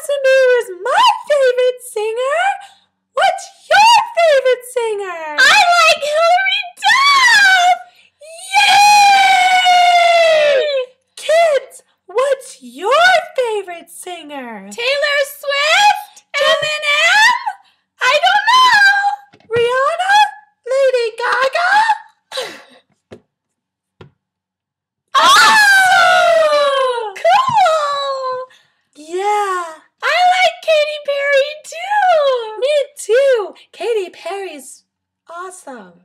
Justin Bieber's my favorite singer. What's your favorite singer? I like Hillary Duff! Yay! Kids, what's your favorite singer? Taylor Swift? Eminem? I don't know! Rihanna? Lady Gaga? Oh! Cool! Yeah, I like Katy Perry too! me too. Katy Perry's awesome.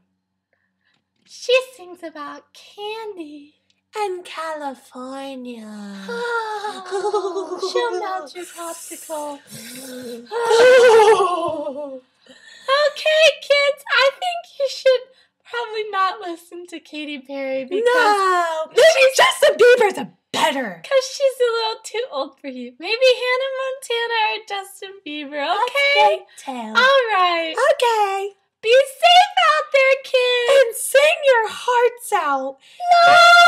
She sings about candy. And California. Oh, she'll melt your popsicle. Okay, kids, I think you should probably not listen to Katy Perry because No, maybe Justin Bieber's a better. she's a little too old for you. Maybe Hannah Montana or Justin Bieber, okay? Tail. All right. Okay. Be safe out there, kids. And sing your hearts out. No!